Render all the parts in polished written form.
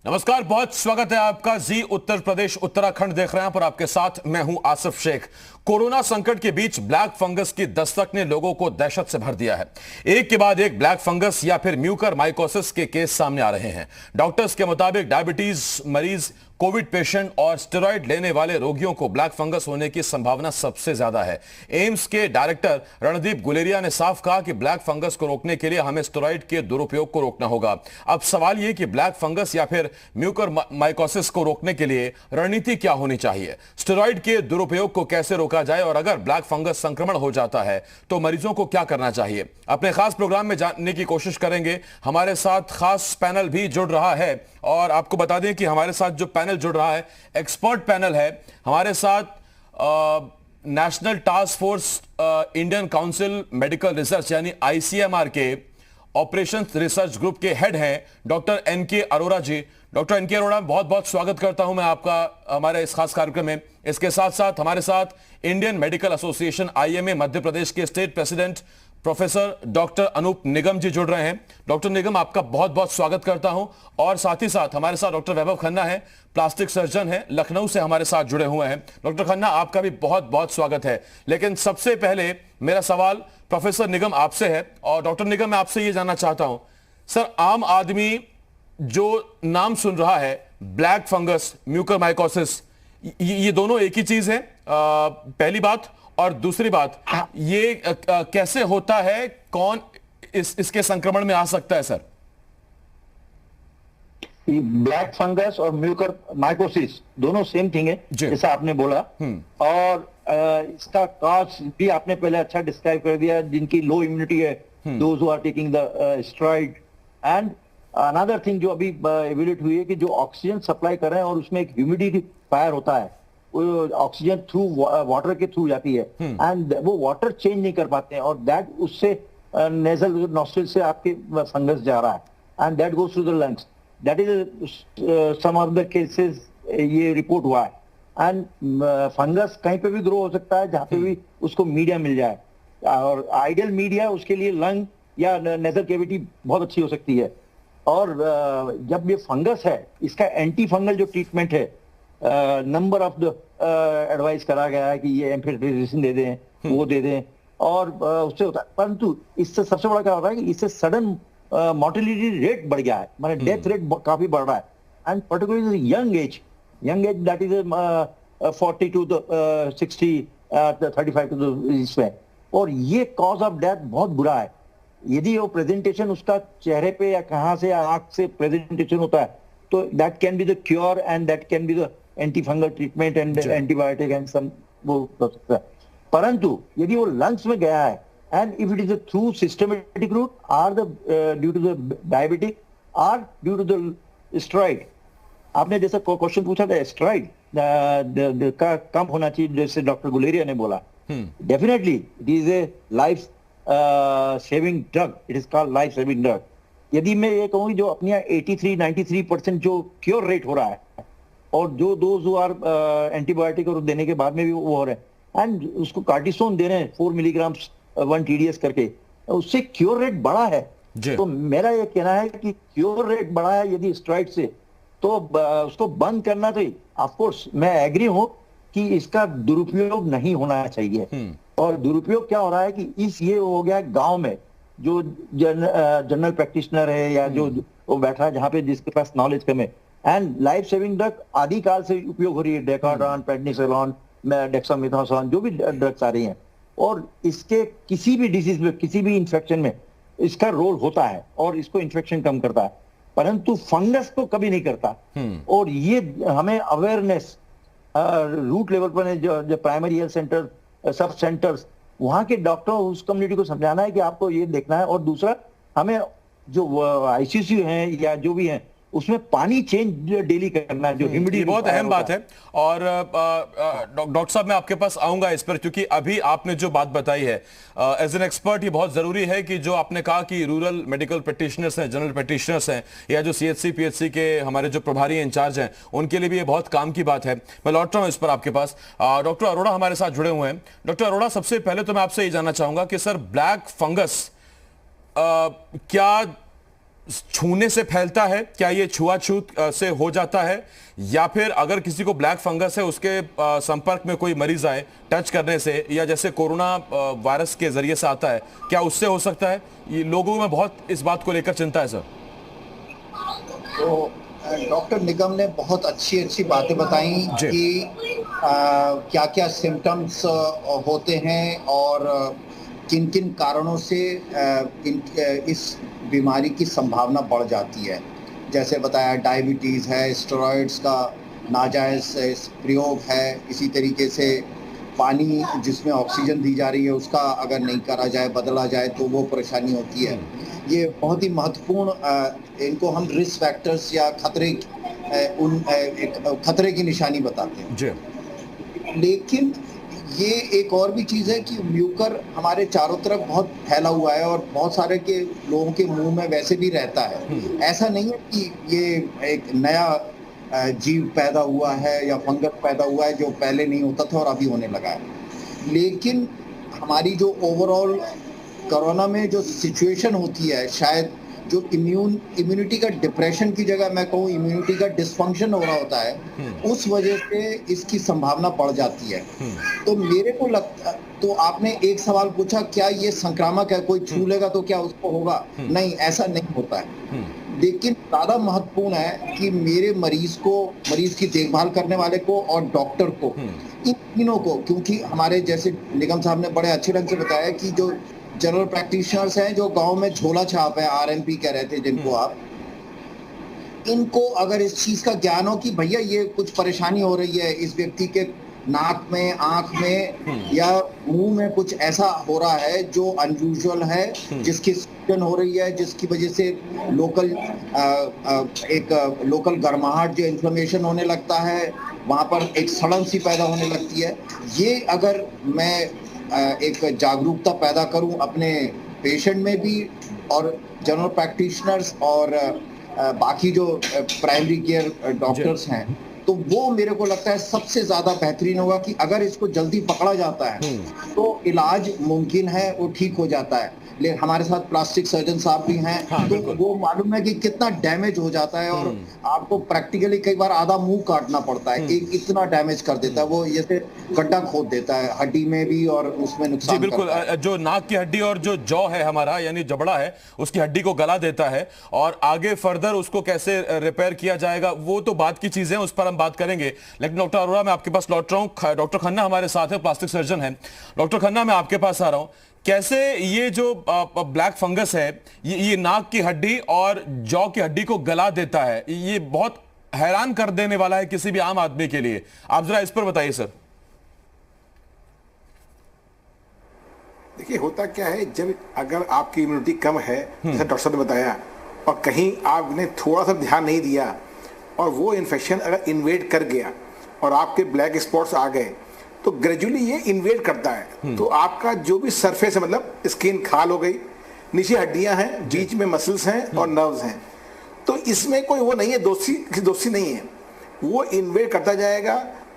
नमस्कार, बहुत स्वागत है आपका। जी उत्तर प्रदेश उत्तराखंड देख रहे हैं पर आपके साथ मैं हूं आसिफ शेख। कोरोना संकट के बीच ब्लैक फंगस की दस्तक ने लोगों को दहशत से भर दिया है। एक के बाद एक ब्लैक फंगस या फिर म्यूकरमाइकोसिस के केस सामने आ रहे हैं। डॉक्टर्स के मुताबिक डायबिटीज मरीज, कोविड पेशेंट और स्टेरॉइड लेने वाले रोगियों को ब्लैक फंगस होने की संभावना सबसे ज्यादा है। एम्स के डायरेक्टर रणदीप गुलेरिया ने साफ कहा कि ब्लैक फंगस को रोकने के लिए हमें स्टेरॉइड के दुरुपयोग को रोकना होगा। अब सवाल यह कि ब्लैक फंगस या फिर म्यूकरमाइकोसिस को रोकने के लिए रणनीति क्या होनी चाहिए, स्टेरॉइड के दुरुपयोग को कैसे रोका जाए और अगर ब्लैक फंगस संक्रमण हो जाता है तो मरीजों को क्या करना चाहिए। अपने खास प्रोग्राम में जानने की कोशिश करेंगे। हमारे साथ खास पैनल भी जुड़ रहा है और आपको बता दें कि हमारे साथ जो पैनल जुड़ रहा है एक्सपर्ट पैनल है। हमारे साथ national task force Indian council medical research यानी आईसीएमआर के ऑपरेशंस रिसर्च ग्रुप के हेड हैं डॉक्टर एनके अरोड़ा जी। डॉक्टर एनके अरोड़ा, बहुत बहुत स्वागत करता हूं मैं आपका हमारे इस खास कार्यक्रम में। इसके साथ साथ हमारे साथ Indian Medical Association IMA Madhya Pradesh के state president professor doctor Anup Nigam ji जुड़ रहे हैं। डॉक्टर निगम, आपका बहुत बहुत स्वागत करता हूं। और साथ ही साथ हमारे साथ डॉक्टर वैभव खन्ना है, प्लास्टिक सर्जन है, लखनऊ से हमारे साथ जुड़े हुए हैं। डॉक्टर खन्ना, आपका भी बहुत बहुत स्वागत है। लेकिन सबसे पहले मेरा सवाल प्रोफेसर निगम आपसे है। और डॉक्टर निगम, मैं आपसे यह जानना चाहता हूं, सर आम आदमी जो नाम सुन रहा है ब्लैक फंगस, म्यूकरमाइकोसिस, ये दोनों एक ही चीज है, पहली बात। और दूसरी बात, ये कैसे होता है, कौन इसके संक्रमण में आ सकता है सर? ब्लैक फंगस और म्यूकर माइकोसिस दोनों सेम थिंग है जैसा आपने बोला। और इसका कॉज भी आपने पहले अच्छा डिस्क्राइब कर दिया। जिनकी लो इम्यूनिटी है, those who are taking the steroid. And another thing जो अभी एविडेट हुई है कि जो ऑक्सीजन सप्लाई कर रहे हैं और उसमें एक ह्यूमिडिफायर होता है, वो ऑक्सीजन थ्रू वाटर के थ्रू जाती है एंड वो वाटर चेंज नहीं कर पाते हैं और दैट उससे नेजल नॉस्ट्रिल से आपके फंगस जा रहा है and that goes through the lungs. That is some of the cases ये रिपोर्ट हुआ है। एंड फंगस कहीं पे भी ग्रो हो सकता है जहां पे भी उसको मीडिया मिल जाए, और आइडियल मीडिया उसके लिए लंग या नेजल कैविटी बहुत अच्छी हो सकती है। और जब ये फंगस है, इसका एंटी फंगल जो ट्रीटमेंट है, नंबर ऑफ द एडवाइस करा गया है कि ये एम्फिटेरिसिन दे दें, वो दे दें, और उससे होता है। परंतु इससे सबसे बड़ा क्या होता है कि इससे सडन मोर्टेलिटी रेट बढ़ गया है, मतलब डेथ रेट काफी बढ़ रहा है। And particularly young age that is 40 to 60 35 to इसमें। और ये कॉज ऑफ डेथ बहुत बुरा है। यदि वो प्रेजेंटेशन उसका चेहरे पे या कहां से या आंख से प्रेजेंटेशन होता है तो that can be the cure and that can be the anti fungal treatment and antibiotic and some वो हो सकता है। परंतु यदि वो लंग्स में गया है and if it is through systematic route or the due to the diabetic or due to the steroid, आपने जैसा क्वेश्चन पूछा था स्टेरॉइड का कम होना चाहिए जैसे डॉक्टर गुलेरिया ने बोला, definitely it is a life saving drug, it is called life saving drug. यदि मैं ये कहूँ जो अपनी 83-93% जो क्योर रेट हो रहा है और जो दोज हु आर एंटीबायोटिक और देने के बाद में भी वो हो रहे हैं एंड उसको कार्टिसोन दे रहे हैं 4 मिलीग्राम 1 TDS करके, उससे क्योर रेट बढ़ा है। तो मेरा ये कहना है कि क्योर रेट बढ़ा है यदि स्टेरॉइड से, तो उसको बंद करना चाहिए। ऑफकोर्स मैं एग्री हूं कि इसका दुरुपयोग नहीं होना चाहिए। और दुरुपयोग क्या हो रहा है कि ये हो गया गांव में जो जनरल प्रैक्टिशनर है या जो वो बैठा है जहां पे जिसके पास नॉलेज कम है, एंड लाइफ सेविंग ड्रग आदि काल से उपयोग हो रही है, डेकाड्रॉन, प्रेडनिसोलोन, डेक्सामेथासोन, जो भी ड्रग्स आ रही हैं, और इसके किसी भी डिजीज में किसी भी इंफेक्शन में इसका रोल होता है और इसको इंफेक्शन कम करता है, परंतु फंगस को कभी नहीं करता। और ये हमें अवेयरनेस रूट लेवल पर जो प्राइमरी हेल्थ सेंटर, सब सेंटर्स, वहां के डॉक्टर उस कम्युनिटी को समझाना है कि आपको ये देखना है। और दूसरा, हमें जो आईसीयू हैं या जो भी हैं उसमें पानी चेंज डेली करना है, जो ह्यूमिडिटी, बहुत अहम बात है। और डॉक्टर साहब मैं आपके पास आऊंगा इस पर, क्योंकि अभी आपने जो बात बताई है एज एन एक्सपर्ट ये बहुत जरूरी है कि जो आपने कहा कि रूरल मेडिकल प्रैक्टिशनर्स हैं, जनरल प्रैक्टिशनर्स हैं, या जो सीएचसी पीएचसी के हमारे जो प्रभारी इंचार्ज हैं, उनके लिए भी ये बहुत काम की बात है। मैं लौट रहा हूं इस पर आपके पास। डॉक्टर अरोड़ा हमारे साथ जुड़े हुए हैं। डॉक्टर अरोड़ा, सबसे पहले तो मैं आपसे ये जानना चाहूंगा कि सर ब्लैक फंगस क्या छूने से फैलता है? क्या ये छुआछूत से हो जाता है, या फिर अगर किसी को ब्लैक फंगस है उसके संपर्क में कोई मरीज आए टच करने से, या जैसे कोरोना वायरस के जरिए से आता है, क्या उससे हो सकता है? ये लोगों में बहुत इस बात को लेकर चिंता है सर। तो डॉक्टर निगम ने बहुत अच्छी अच्छी बातें बताई कि क्या क्या सिम्टम्स होते हैं और किन किन कारणों से इस बीमारी की संभावना बढ़ जाती है। जैसे बताया डायबिटीज़ है, स्टेरॉइड्स का नाजायज़ प्रयोग है, इसी तरीके से पानी जिसमें ऑक्सीजन दी जा रही है उसका अगर नहीं करा जाए, बदला जाए तो वो परेशानी होती है। ये बहुत ही महत्वपूर्ण, इनको हम रिस्क फैक्टर्स या खतरे की निशानी बताते हैं जी। लेकिन ये एक और भी चीज़ है कि म्यूकर हमारे चारों तरफ बहुत फैला हुआ है और बहुत सारे के लोगों के मुंह में वैसे भी रहता है। ऐसा नहीं है कि ये एक नया जीव पैदा हुआ है या फंगस पैदा हुआ है जो पहले नहीं होता था और अभी होने लगा है। लेकिन हमारी जो ओवरऑल कोरोना में जो सिचुएशन होती है, शायद जो इम्यूनिटी का डिप्रेशन की जगह मैं कहूँ इम्यूनिटी का डिसफंक्शन हो रहा होता है, उस वजह से इसकी संभावना बढ़ जाती है। तो मेरे को लगता, तो आपने एक सवाल पूछा क्या ये संक्रामक है, कोई छू लेगा तो क्या उसको होगा? नहीं, ऐसा नहीं होता है। लेकिन ज़्यादा महत्वपूर्ण है कि मेरे मरीज की देखभाल करने वाले को और डॉक्टर को, इन तीनों को, क्योंकि हमारे जैसे निगम साहब ने बड़े अच्छे ढंग से बताया कि जो जनरल प्रैक्टिशनर्स हैं जो गांव में झोला छाप है, आरएमपी कह रहे थे जिनको आप, इनको अगर इस चीज का ज्ञान हो कि भैया ये कुछ परेशानी हो रही है, इस व्यक्ति के नाक में, आंख में या मुंह में कुछ ऐसा हो रहा है जो अनयूजुअल है, जिसकी सूजन हो रही है, जिसकी वजह से लोकल गर्माहट जो इन्फ्लेमेशन होने लगता है, वहां पर एक सड़न सी पैदा होने लगती है। ये अगर मैं एक जागरूकता पैदा करूं अपने पेशेंट में भी और जनरल प्रैक्टिशनर्स और बाकी जो प्राइमरी केयर डॉक्टर्स हैं, तो वो मेरे को लगता है सबसे ज्यादा बेहतरीन होगा कि अगर इसको जल्दी पकड़ा जाता है तो इलाज मुमकिन है, वो ठीक हो जाता है। लेकिन हमारे साथ प्लास्टिक सर्जन साहब भी हैं, तो वो मालूम है कि कितना डैमेज हो जाता है और आपको प्रैक्टिकली कई बार आधा मुंह काटना पड़ता है, एक इतना डैमेज कर देता है वो, जैसे गड्ढा खोद देता है हड्डी में भी और उसमें नुकसान। जी बिल्कुल, जो नाक की हड्डी और जो जॉ है हमारा यानी जबड़ा है, उसकी हड्डी को गला देता है, और आगे फर्दर उसको कैसे रिपेयर किया जाएगा वो तो बात की चीजें, उस पर हम बात करेंगे। लेकिन डॉक्टर अरोड़ा मैं आपके पास लौट रहा हूं। डॉक्टर खन्ना हमारे साथ है, प्लास्टिक सर्जन है। डॉक्टर खन्ना मैं आपके पास आ रहा हूं, कैसे ये जो ब्लैक फंगस है ये नाक की हड्डी और जॉ की हड्डी को गला देता है, ये बहुत हैरान कर देने वाला है किसी भी आम आदमी के लिए। आप जरा इस पर बताइए सर। देखिए होता क्या है, जब अगर आपकी इम्यूनिटी कम है, जैसे डॉक्टर साहब ने बताया, और कहीं आपने थोड़ा सा ध्यान नहीं दिया और वो इन्फेक्शन अगर इन्वेड कर गया और आपके ब्लैक स्पॉट्स आ गए, तो ग्रेजुअली ये इन्वेड करता है। तो आपका जो भी सरफेस है, मतलब स्किन खाल हो गई, नीचे हड्डियां हैं, बीच में मसल्स हैं और नर्व्स हैं, तो इसमें कोई वो नहीं है, दोस्ती नहीं है, वो इन्वेड करता जाएगा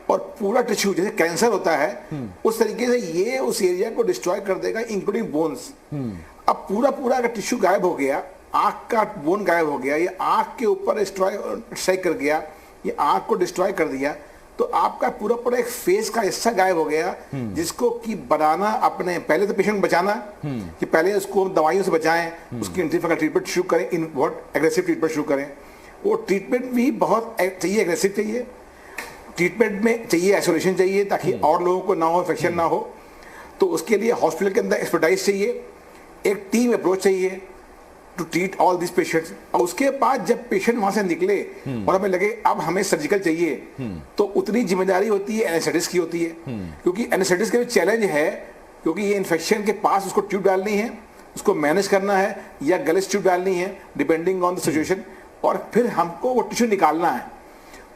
और पूरा टिश्यू, जैसे कैंसर होता है उस तरीके से ये उस एरिया को डिस्ट्रॉय कर देगा, इंक्लूडिंग बोन्स। अब पूरा अगर टिश्यू गायब हो गया, आंख का बोन गायब हो गया, ये आंख के ऊपर स्ट्राइक कर गया, ये आंख को डिस्ट्रॉय कर दिया, तो आपका पूरा एक फेस का हिस्सा गायब हो गया, जिसको कि बनाना, अपने पहले तो पेशेंट बचाना कि पहले उसको दवाइयों से बचाएं, उसकी एंटीफंगल ट्रीटमेंट शुरू करें, इन बहुत एग्रेसिव ट्रीटमेंट शुरू करें। वो ट्रीटमेंट भी बहुत चाहिए, एग्रेसिव चाहिए, ट्रीटमेंट में चाहिए आइसोलेशन चाहिए ताकि और लोगों को ना हो, इन्फेक्शन ना हो। तो उसके लिए हॉस्पिटल के अंदर एक्सपर्टाइज चाहिए, एक टीम अप्रोच चाहिए to treat all this patients. और उसके बाद जब पेशेंट वहां से निकले और हमें लगे अब हमें सर्जिकल चाहिए, तो उतनी जिम्मेदारी होती है एनेस्थेटिस्ट की होती है, क्योंकि एनेस्थेटिस्ट का भी चैलेंज है, क्योंकि ये इन्फेक्शन के पास उसको ट्यूब डालनी है, उसको मैनेज करना है या गले ट्यूब डालनी है डिपेंडिंग ऑन द सिचुएशन, और फिर हमको वो टिश्यू निकालना है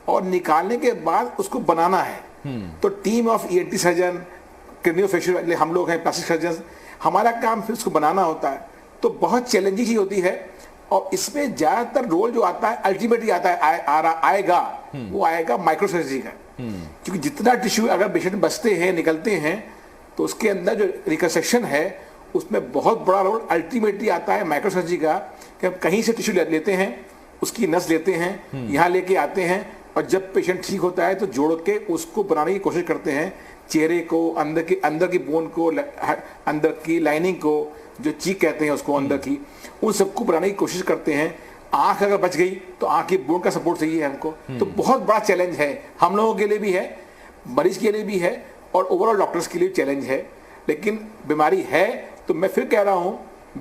और निकालने के बाद उसको बनाना है। तो team of ENT surgeon, craniofacial वाले हम लोग हैं, प्लास्टिक सर्जन, हमारा काम फिर उसको बनाना होता है। तो बहुत चैलेंजिंग चीज होती है, और इसमें ज्यादातर रोल जो आता है अल्टीमेटली आता है आएगा वो आएगा माइक्रोसर्जरी का, क्योंकि जितना टिश्यू अगर पेशेंट बचते हैं, निकलते हैं, तो उसके अंदर जो रिकंस्ट्रक्शन है उसमें बहुत बड़ा रोल अल्टीमेटली आता है माइक्रोसर्जरी का, कि हम कहीं से टिश्यू लेते हैं, उसकी नस लेते हैं, यहाँ लेके आते हैं, और जब पेशेंट ठीक होता है तो जोड़ के उसको बनाने की कोशिश करते हैं, चेहरे को, अंदर की बोन को, अंदर की लाइनिंग को, जो चीक कहते हैं उसको अंदर की, उन सबको बनाने की कोशिश करते हैं। आंख अगर बच गई तो आंख की बोन का सपोर्ट चाहिए हमको। तो बहुत बड़ा चैलेंज है, हम लोगों के लिए भी है, मरीज के लिए भी है, और ओवरऑल डॉक्टर्स के लिए चैलेंज है। लेकिन बीमारी है तो मैं फिर कह रहा हूं,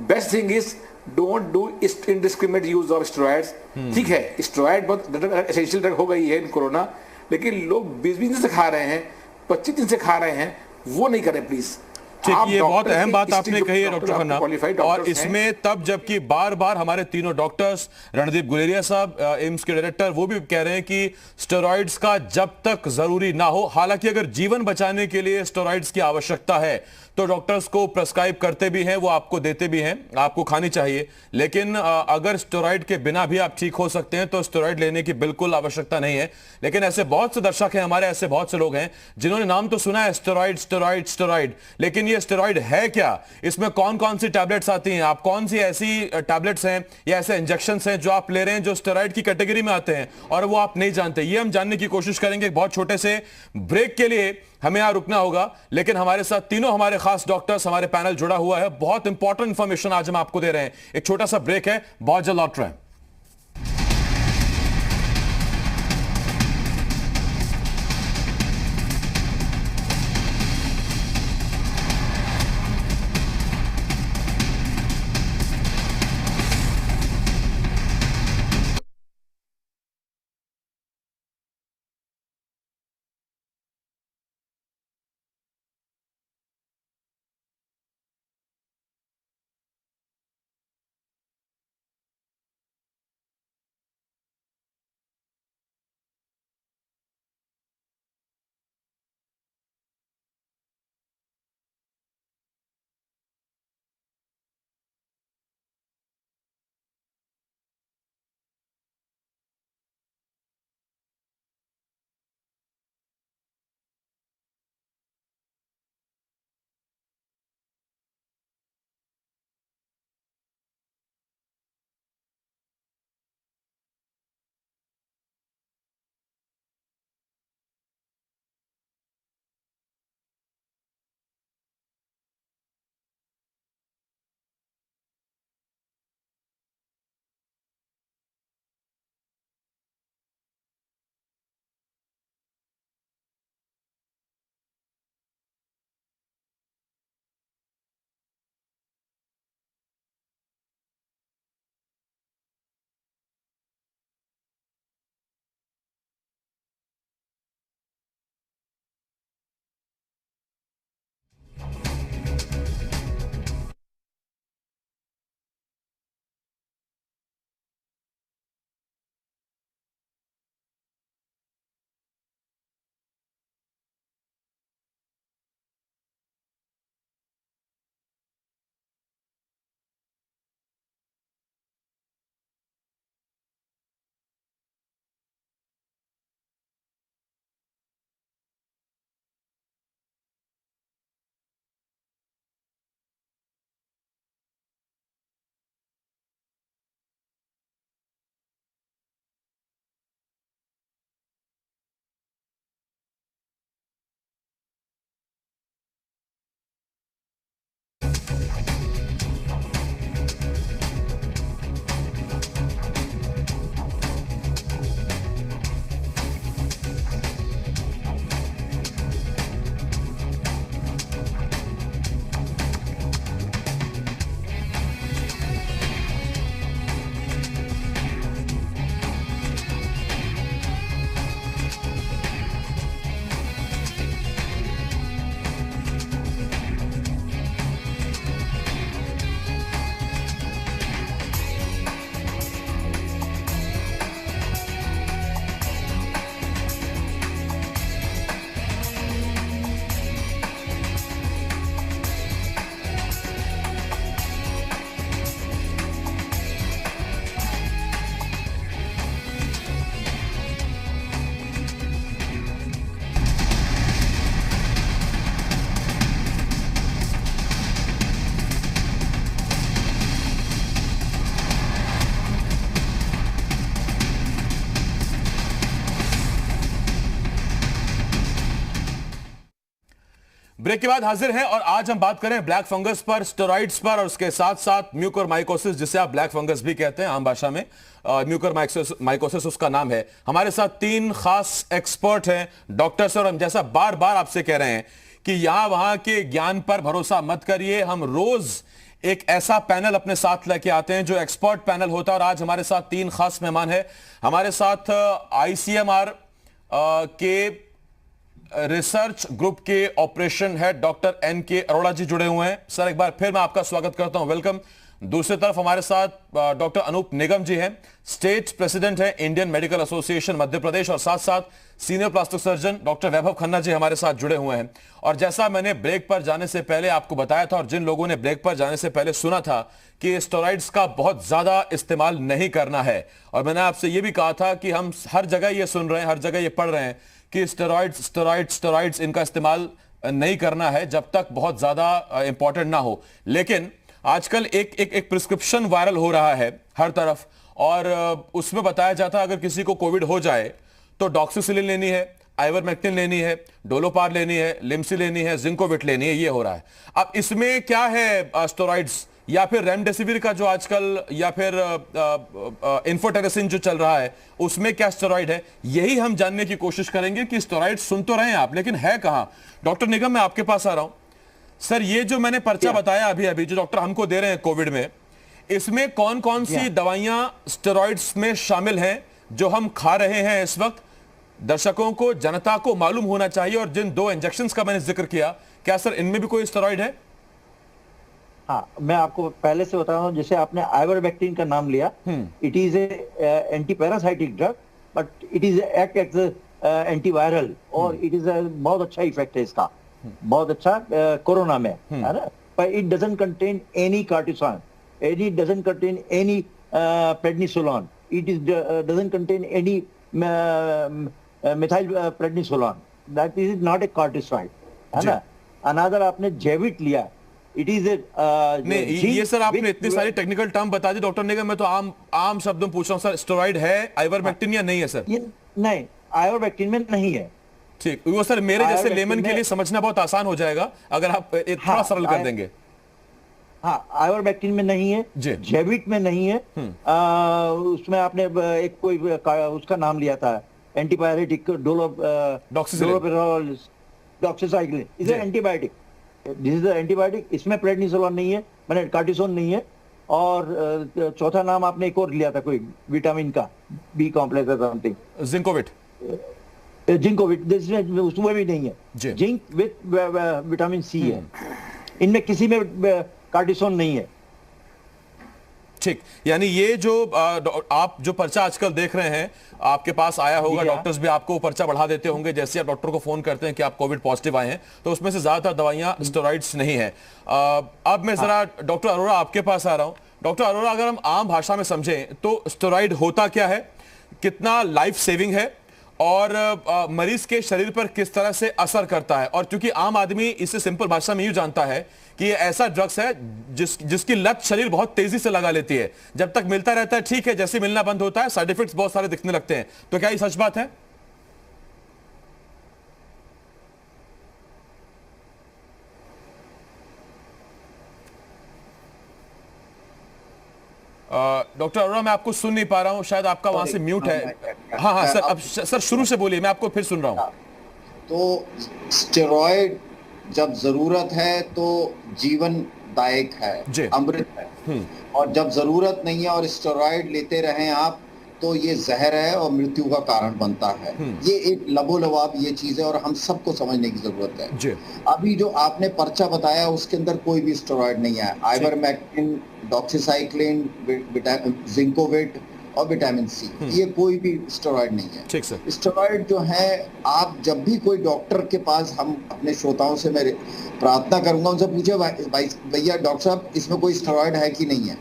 best thing is don't do indiscriminate use of steroids. ठीक है, स्टेरॉइड बहुत एसेंशियल ड्रग हो गई है इन कोरोना, लेकिन लोग 20-20 दिन से खा रहे हैं, 25 दिन से खा रहे हैं, वो नहीं करें प्लीज। ठीक, ये बहुत अहम बात आपने कही है डॉक्टर खन्ना, और इसमें तब जबकि बार बार हमारे तीनों डॉक्टर्स, रणदीप गुलेरिया साहब एम्स के डायरेक्टर, वो भी कह रहे हैं कि स्टेरॉइड्स का जब तक जरूरी ना हो, हालांकि अगर जीवन बचाने के लिए स्टेरॉइड्स की आवश्यकता है तो डॉक्टर्स को प्रेस्क्राइब करते भी हैं, वो आपको देते भी हैं, आपको खानी चाहिए। लेकिन अगर स्टेरॉइड के बिना भी आप ठीक हो सकते हैं तो स्टेरॉइड लेने की बिल्कुल आवश्यकता नहीं है। लेकिन ऐसे बहुत से दर्शक हैं हमारे, ऐसे बहुत से लोग हैं जिन्होंने नाम तो सुना है स्टेरॉइड स्टेरॉइड स्टेरॉइड, लेकिन ये स्टेरॉइड है क्या, इसमें कौन कौन सी टैबलेट्स आती हैं, आप कौन सी ऐसी टैबलेट्स हैं या ऐसे इंजेक्शंस हैं जो आप ले रहे हैं जो स्टेरॉइड की कैटेगरी में आते हैं और वो आप नहीं जानते। ये हम जानने की कोशिश करेंगे। बहुत छोटे से ब्रेक के लिए हमें यहां रुकना होगा, लेकिन हमारे साथ तीनों हमारे खास डॉक्टर्स, हमारे पैनल जुड़ा हुआ है। बहुत इंपॉर्टेंट इंफॉर्मेशन आज हम आपको दे रहे हैं। एक छोटा सा ब्रेक है, बहुत जल्द लौट रहे हैं। ब्रेक के बाद हाजिर हैं और आज हम बात करें ब्लैक फंगस पर, स्टेरॉइड्स पर और उसके साथ साथ म्यूकोरमाइकोसिस, जिसे आप ब्लैक फंगस भी कहते हैं आम भाषा में, म्यूकोरमाइकोसिस उसका नाम है। हमारे साथ 3 खास एक्सपर्ट हैं, डॉक्टर्स, और हम जैसा बार बार आपसे कह रहे हैं कि यहां वहां के ज्ञान पर भरोसा मत करिए। हम रोज एक ऐसा पैनल अपने साथ लेके आते हैं जो एक्सपर्ट पैनल होता है, और आज हमारे साथ 3 खास मेहमान हैं। हमारे साथ आईसीएमआर के रिसर्च ग्रुप के operation head doctor N K. Arora ji जुड़े हुए हैं। सर, एक बार फिर मैं आपका स्वागत करता हूं, वेलकम। दूसरी तरफ हमारे साथ डॉक्टर अनूप निगम जी हैं, स्टेट प्रेसिडेंट हैं Indian Medical association Madhya Pradesh, और साथ साथ सीनियर प्लास्टिक सर्जन डॉक्टर वैभव खन्ना जी हमारे साथ जुड़े हुए हैं। और जैसा मैंने ब्रेक पर जाने से पहले आपको बताया था, और जिन लोगों ने ब्रेक पर जाने से पहले सुना था कि स्टेरॉइड्स का बहुत ज्यादा इस्तेमाल नहीं करना है, और मैंने आपसे यह भी कहा था कि हम हर जगह ये सुन रहे हैं, हर जगह ये पढ़ रहे हैं कि स्टेरॉइड्स इनका इस्तेमाल नहीं करना है जब तक बहुत ज्यादा इंपॉर्टेंट ना हो। लेकिन आजकल एक प्रिस्क्रिप्शन वायरल हो रहा है हर तरफ, और उसमें बताया जाता है अगर किसी को कोविड हो जाए तो डॉक्सीसिलिन लेनी है, आइवरमेक्टिन लेनी है, डोलोपार लेनी है, लिम्सी लेनी है, जिंकोविट लेनी है, ये हो रहा है। अब इसमें क्या है स्टेरॉइड्स या फिर रेमडेसिविर का जो आजकल, या फिर इन्फोटेरेसिन जो चल रहा है, उसमें क्या स्टेरॉइड है, यही हम जानने की कोशिश करेंगे कि स्टेरॉइड सुन तो रहे हैं आप, लेकिन है कहां। डॉक्टर निगम, मैं आपके पास आ रहा हूं। सर, ये जो मैंने पर्चा बताया अभी जो डॉक्टर हमको दे रहे हैं कोविड में, इसमें कौन कौन सी दवाइयां स्टेरॉइड्स में शामिल हैं जो हम खा रहे हैं इस वक्त? दर्शकों को, जनता को मालूम होना चाहिए। और जिन 2 इंजेक्शंस का मैंने जिक्र किया, क्या सर इनमें भी कोई स्टेरॉइड है? हाँ, मैं आपको पहले से बता रहा हूँ, जैसे आपने आइवरमेक्टिन का नाम लिया, it is anti parasitic drug, but it is act as antiviral, और इट इज बहुत अच्छा इफेक्ट है इसका, बहुत अच्छा कोरोना में, है ना। पर it doesn't contain any cortisone, it doesn't contain any prednisolone, it is doesn't contain any methyl prednisolone, that is not a corticoid, है ना। अनदर आपने जेविट लिया, इट इज नहीं, ये सर आपने इतनी सारी टेक्निकल टर्म बता दी डॉक्टर निगम, मैं तो आम शब्दों में पूछ रहा हूं सर, स्टेरॉइड है आइवरमेक्टिन या नहीं है सर? नहीं, आइवरमेक्टिन में नहीं है। ठीक, वो सर मेरे जैसे लेमन के लिए समझना बहुत आसान हो जाएगा अगर आप थोड़ा सरल कर देंगे। हाँ, आइवरमेक्टिन में नहीं है, जेविट में नहीं है, उसमें आपने एक कोई उसका नाम लिया था, antibiotic doxycycline, is antibiotic, this is antibiotic, इसमें प्रेडनिसोलोन नहीं है, मैंने कार्टिसोन नहीं है। और चौथा नाम आपने एक और लिया था कोई विटामिन का, बी कॉम्प्लेक्स या समथिंग, जिंकोविट, उसमें भी नहीं है। जिंक विद विटामिन सी है, इनमें किसी में कार्टिसोन नहीं है। ठीक, यानी ये जो आप जो पर्चा आजकल देख रहे हैं, आपके पास आया होगा, डॉक्टर्स भी आपको पर्चा बढ़ा देते होंगे जैसे आप डॉक्टर को फोन करते हैं कि आप कोविड पॉजिटिव आए हैं, तो उसमें से ज्यादातर दवाइयां स्टेरॉइड्स नहीं है। अब मैं जरा डॉक्टर अरोड़ा आपके पास आ रहा हूं। डॉक्टर अरोड़ा, अगर हम आम भाषा में समझें तो स्टेरॉइड होता क्या है, कितना लाइफ सेविंग है, और मरीज के शरीर पर किस तरह से असर करता है? और क्योंकि आम आदमी इसे सिंपल भाषा में यूं जानता है कि ये ऐसा ड्रग्स है जिसकी लत शरीर बहुत तेजी से लगा लेती है, जब तक मिलता रहता है ठीक है, जैसे मिलना बंद होता है साइड इफेक्ट्स बहुत सारे दिखने लगते हैं। तो क्या ये सच बात है? डॉक्टर अरोड़ा, मैं आपको सुन नहीं पा रहा हूं, शायद आपका वहां से म्यूट है। हाँ सर, अब सर शुरू से बोलिए, मैं आपको फिर सुन रहा हूं। तो स्टेरॉइड जब जरूरत है तो जीवनदायक है, अमृत है, और जब जरूरत नहीं है और स्टेरॉइड लेते रहें आप, तो ये जहर है और मृत्यु का कारण बनता है। ये एक लबोलबाब ये चीज है और हम सबको समझने की जरूरत है। अभी जो आपने पर्चा बताया उसके अंदर कोई भी स्टेरॉइड नहीं है, आइवरमेक्टिन, डॉक्सीसाइक्लिन, जिंकोविट और विटामिन सी, ये कोई भी स्टेरॉइड नहीं है। ठीक सर। स्टेरॉइड जो है, आप जब भी कोई डॉक्टर के पास, हम अपने श्रोताओं से मैं प्रार्थना करूंगा उनसे पूछे भैया डॉक्टर साहब इसमें कोई स्टेरॉइड है कि नहीं है,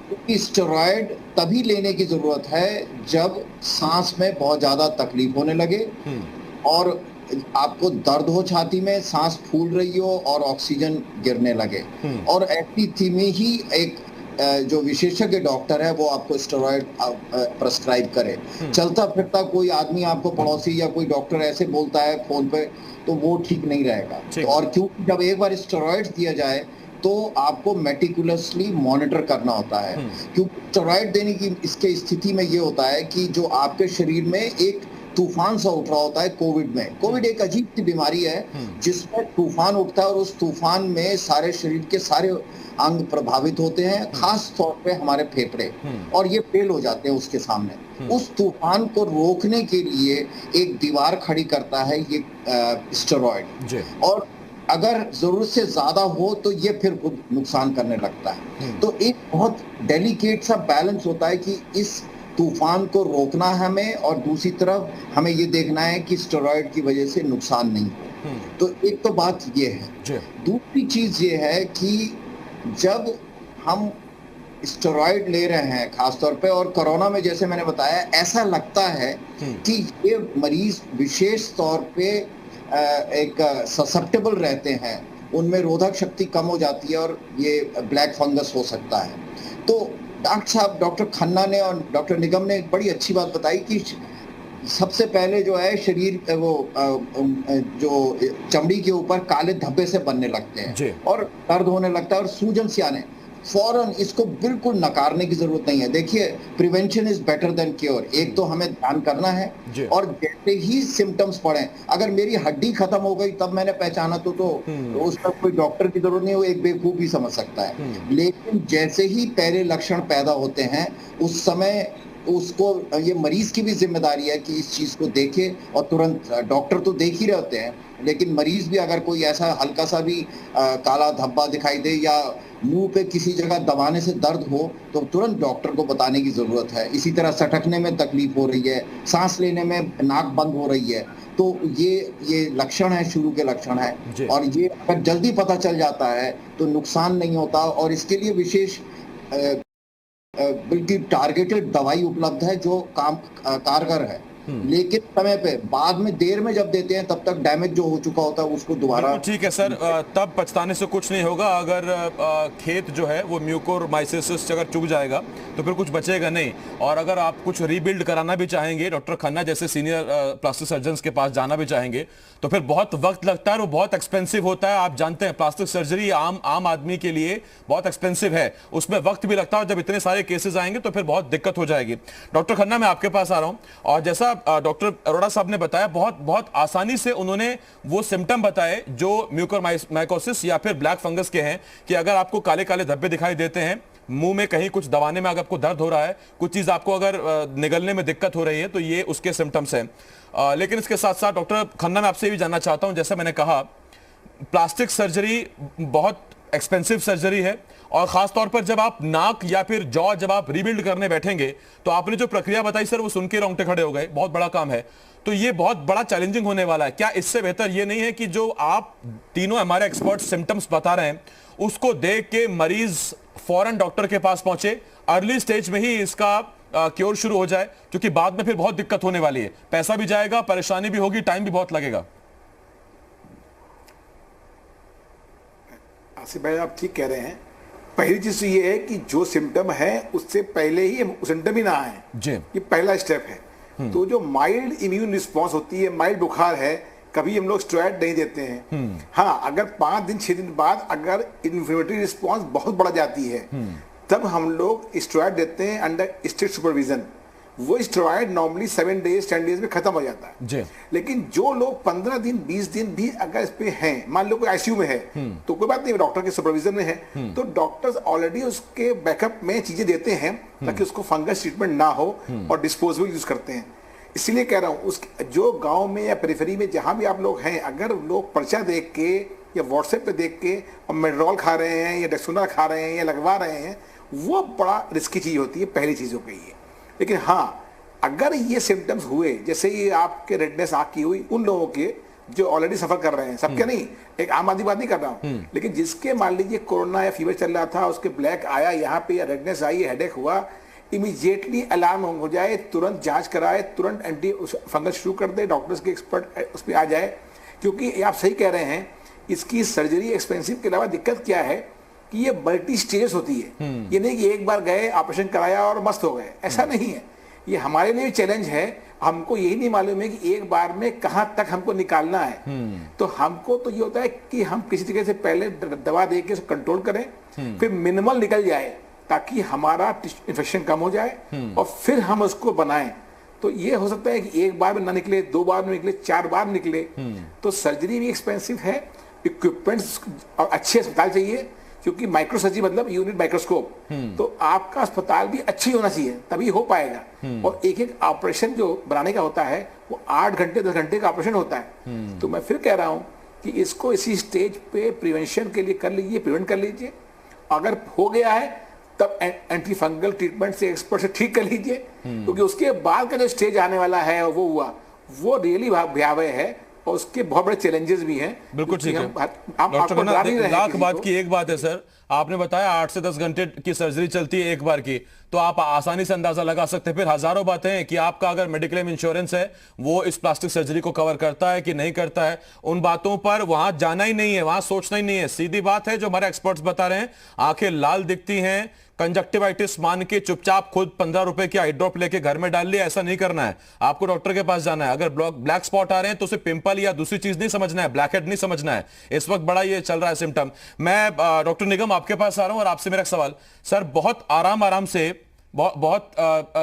क्योंकि स्टेरॉइड तभी लेने की जरूरत है जब सांस में बहुत ज्यादा तकलीफ होने लगे और आपको दर्द हो छाती में, सांस फूल रही हो और ऑक्सीजन गिरने लगे, और ऐसी थी में ही एक जो विशेषज्ञ डॉक्टर है वो आपको स्टेरॉइड प्रेस्क्राइब करे। चलता फिरता कोई आदमी आपको पड़ोसी या कोई डॉक्टर ऐसे बोलता है फोन पे तो वो ठीक नहीं रहेगा। तो और क्योंकि जब एक बार स्टेरॉइड दिया जाए तो आपको मेटिकुलसली मॉनिटर करना होता है, क्योंकि स्टेरॉइड देने की इसके स्थिति में ये होता है कि जो आपके शरीर में एक तूफान सा उठ रहा होता है। कोविड में, कोविड एक अजीब सी बीमारी है जिसमें तूफान उठता है और उस तूफान में सारे शरीर के सारे अंग प्रभावित होते हैं, खास तौर पे हमारे फेफड़े, और ये फेल हो जाते हैं उसके सामने। उस तूफान को रोकने के लिए एक दीवार खड़ी करता है ये स्टेरॉइड, और अगर जरूरत से ज्यादा हो तो ये फिर खुद नुकसान करने लगता है। तो एक बहुत डेलिकेट सा बैलेंस होता है कि इस तूफान को रोकना है हमें, और दूसरी तरफ हमें ये देखना है कि स्टेरॉइड की वजह से नुकसान नहीं हो। तो एक तो बात ये है। दूसरी चीज ये है कि जब हम स्टेरॉइड ले रहे हैं खासतौर पे, और कोरोना में जैसे मैंने बताया ऐसा लगता है कि ये मरीज विशेष तौर पे एक ससेप्टेबल रहते हैं, उनमें रोधक शक्ति कम हो जाती है और ये ब्लैक फंगस हो सकता है। तो डॉक्टर साहब, डॉक्टर खन्ना ने और डॉक्टर निगम ने एक बड़ी अच्छी बात बताई कि सबसे पहले जो है शरीर वो जो चमड़ी के ऊपर काले धब्बे से बनने लगते हैं और दर्द होने लगता है और सूजन सी आने, फौरन इसको बिल्कुल नकारने की जरूरत नहीं है। देखिए, prevention is better than cure. एक तो हमें ध्यान करना है, और जैसे ही सिम्टम्स पड़े, अगर मेरी हड्डी खत्म हो गई तब मैंने पहचाना तो उसका कोई डॉक्टर की जरूरत नहीं, वो एक बेवकूफ भी समझ सकता है। लेकिन जैसे ही पहले लक्षण पैदा होते हैं उस समय उसको, ये मरीज की भी जिम्मेदारी है कि इस चीज को देखे, और तुरंत, डॉक्टर तो देख ही रहते हैं लेकिन मरीज भी अगर कोई ऐसा हल्का सा भी काला धब्बा दिखाई दे या मुंह पे किसी जगह दबाने से दर्द हो तो तुरंत डॉक्टर को बताने की जरूरत है। इसी तरह सटकने में तकलीफ हो रही है, सांस लेने में नाक बंद हो रही है, तो ये लक्षण है, शुरू के लक्षण है, और ये अगर जल्दी पता चल जाता है तो नुकसान नहीं होता। और इसके लिए विशेष बल्कि टारगेटेड दवाई उपलब्ध है जो कारगर है, लेकिन समय पे, बाद में देर में जब देते हैं तब तक डैमेज जो हो चुका होता है उसको दोबारा। ठीक है सर, तब पछताने से कुछ नहीं होगा। अगर खेत जो है वो म्यूकोरमाइकोसिस से अगर चुभ जाएगा तो फिर कुछ बचेगा नहीं। और अगर आप कुछ रीबिल्ड कराना भी चाहेंगे, डॉक्टर खन्ना जैसे सीनियर प्लास्टिक सर्जन्स के पास जाना भी चाहेंगे तो फिर बहुत वक्त लगता है, वो बहुत एक्सपेंसिव होता है। आप जानते हैं प्लास्टिक सर्जरी आम आदमी के लिए बहुत एक्सपेंसिव है, उसमें वक्त भी लगता है, और जब इतने सारे केसेस आएंगे तो फिर बहुत दिक्कत हो जाएगी। डॉक्टर खन्ना, मैं आपके पास आ रहा हूं, और जैसा डॉक्टर अरोड़ा साहब ने बताया, बहुत आसानी से उन्होंने वो सिम्टम बताए जो म्यूकोरमाइकोसिस या फिर ब्लैक फंगस के हैं, कि अगर आपको काले काले धब्बे दिखाई देते हैं, मुंह में कहीं कुछ दबाने में अगर आपको दर्द हो रहा है, कुछ चीज आपको अगर निगलने में दिक्कत हो रही है, तो ये उसके सिम्टम्स हैं। लेकिन इसके साथ साथ डॉक्टर खन्ना, मैं आपसे भी जानना चाहता हूं, जैसे मैंने कहा प्लास्टिक सर्जरी बहुत एक्सपेंसिव सर्जरी है, और खास तौर पर जब आप नाक या फिर जॉ जब आप रीबिल्ड करने बैठेंगे तो आपने जो प्रक्रिया बताई सर, वो सुन के रोंगटे खड़े हो गए, बहुत बड़ा काम है। तो ये बहुत बड़ा चैलेंजिंग होने वाला है। क्या इससे बेहतर ये नहीं है कि जो आप तीनों हमारे एक्सपर्ट सिम्टम्स बता रहे हैं उसको देख के मरीज फौरन डॉक्टर के पास पहुंचे, अर्ली स्टेज में ही इसका क्योर शुरू हो जाए, क्योंकि बाद में फिर बहुत दिक्कत होने वाली है, पैसा भी जाएगा, परेशानी भी होगी, टाइम भी बहुत लगेगा। आसिफ भाई, आप ठीक कह रहे हैं। पहली चीज तो ये है कि जो सिम्टम है उससे पहले ही सिम्टम ही ना आए, ये पहला स्टेप है। तो जो माइल्ड इम्यून रिस्पांस होती है, माइल्ड बुखार है, कभी हम लोग स्टेरॉइड नहीं देते हैं। हाँ, अगर 5 दिन 6 दिन बाद अगर इन्फ्लेमेटरी रिस्पांस बहुत बढ़ जाती है तब हम लोग स्टेरॉइड देते हैं अंडर स्ट्रिक्ट सुपरविजन। वो स्टेरॉइड नॉर्मली 7 डेज 10 डेज में खत्म हो जाता है। लेकिन जो लोग 15 दिन 20 दिन भी अगर इस पे हैं, मान लो कोई आईसीयू में है, तो कोई बात नहीं, डॉक्टर के सुपरविजन में है, तो डॉक्टर्स ऑलरेडी उसके बैकअप में चीजें देते हैं ताकि उसको फंगस ट्रीटमेंट ना हो, और डिस्पोजेबल यूज करते हैं। इसीलिए कह रहा हूं, उस जो गांव में या पेरिफेरी में जहां भी आप लोग हैं, अगर लोग पर्चा देख के या व्हाट्सएप पे देख के और मेड्रोल खा रहे हैं या डेक्सोना खा रहे हैं या लगवा रहे हैं, वो बड़ा रिस्की चीज होती है, पहली चीज हो गई है। लेकिन हाँ, अगर ये सिम्टम्स हुए, जैसे ये आपके रेडनेस आंख की हुई, उन लोगों के जो ऑलरेडी सफर कर रहे हैं, सबके नहीं, एक आम आदमी बात नहीं कर रहा हूं, लेकिन जिसके मान लीजिए कोरोना या फीवर चल रहा था, उसके ब्लैक आया यहाँ पे, या रेडनेस आई, हेडेक हुआ, इमीडिएटली अलार्म हो जाए, तुरंत जांच कराए, तुरंत एंटी फंगस शुरू कर दे, डॉक्टर्स के एक्सपर्ट उस पर आ जाए। क्योंकि आप सही कह रहे हैं, इसकी सर्जरी एक्सपेंसिव के अलावा दिक्कत क्या है कि ये मल्टी स्टेजेस होती है। ये नहीं कि एक बार गए ऑपरेशन कराया और मस्त हो गए, ऐसा नहीं है। ये हमारे लिए चैलेंज है, हमको यही नहीं मालूम है कि एक बार में कहां तक हमको निकालना है। तो हमको तो ये होता है कि हम किसी तरीके से पहले दवा दे के कंट्रोल करें, फिर मिनिमल निकल जाए ताकि हमारा इन्फेक्शन कम हो जाए और फिर हम उसको बनाएं। तो ये हो सकता है कि एक बार में ना निकले, 2 बार में निकले, 4 बार निकले। तो सर्जरी भी एक्सपेंसिव है, इक्विपमेंट्स और अच्छे अस्पताल चाहिए, क्योंकि माइक्रो सर्जरी मतलब यूनिट माइक्रोस्कोप। तो आपका अस्पताल भी अच्छी होना चाहिए, तभी हो पाएगा। और एक एक ऑपरेशन जो बनाने का होता है वो 8 घंटे 10 घंटे का ऑपरेशन होता है। तो मैं फिर कह रहा हूँ कि इसको इसी स्टेज पे प्रिवेंशन के लिए कर लीजिए, प्रिवेंट कर लीजिए। अगर हो गया है तब एंटी फंगल ट्रीटमेंट से, एक्सपर्ट से ठीक कर लीजिए, क्योंकि उसके बाद का जो स्टेज आने वाला है वो हुआ, वो रियली भयावह है और उसके बहुत बड़े चैलेंजेस भी हैं। बिल्कुल ठीक है डॉक्टर, लाख बात की एक बात है सर, आपने बताया 8 से 10 घंटे की सर्जरी चलती है एक बार की, तो आप आसानी से अंदाजा लगा सकते हैं। फिर हजारों बातें हैं कि आपका अगर मेडिक्लेम इंश्योरेंस है वो इस प्लास्टिक सर्जरी को कवर करता है कि नहीं करता है। उन बातों पर वहां जाना ही नहीं है, वहां सोचना ही नहीं है। सीधी बात है जो हमारे एक्सपर्ट्स बता रहे हैं, आंखें लाल दिखती हैं, कंजक्टिवाइटिस मान के चुपचाप खुद 15 रुपए की आई ड्रॉप लेके घर में डाल लिया, ऐसा नहीं करना है। आपको डॉक्टर के पास जाना है। अगर ब्लैक स्पॉट आ रहे हैं तो उसे पिंपल या दूसरी चीज नहीं समझना है, ब्लैक हेड नहीं समझना है। इस वक्त बड़ा ये चल रहा है सिम्टम। मैं डॉक्टर निगम आपके पास आ रहा हूं और आपसे मेरा सवाल सर, बहुत आराम से बहुत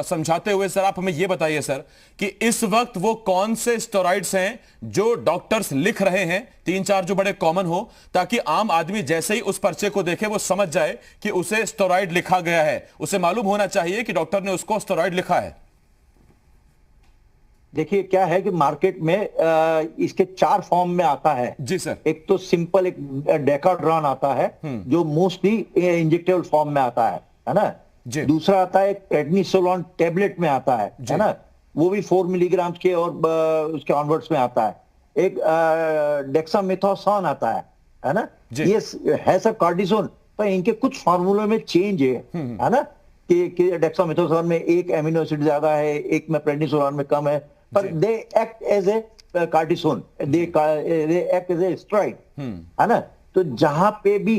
समझाते हुए सर आप हमें यह बताइए सर कि इस वक्त वो कौन से स्टेरॉइड्स हैं जो डॉक्टर्स लिख रहे हैं, 3-4 जो बड़े कॉमन हो, ताकि आम आदमी जैसे ही उस पर्चे को देखे वो समझ जाए कि उसे स्टेरॉइड लिखा गया है। उसे मालूम होना चाहिए कि डॉक्टर ने उसको स्टेरॉइड लिखा है। देखिए क्या है कि मार्केट में इसके 4 फॉर्म में आता है जी सर। एक तो सिंपल एक डेकाड्रॉन आता है जो मोस्टली इंजेक्टेबल फॉर्म में आता है ना। दूसरा आता है प्रेडनिसोलोन टेबलेट में आता है ना, वो भी 4 मिलीग्राम के और उसके ऑनवर्ड्स में आता है। एक डेक्सामेथासोन आता है ना, ये है सब कार्डिसोन, पर इनके कुछ फार्मूले में चेंज है ना, कि डेक्सामेथासोन में एक एमिनो एसिड ज्यादा है, एक में प्रेडनिसोलोन में कम है, पर they act as a cortisone, they act as a steroid है ना। तो जहां पे भी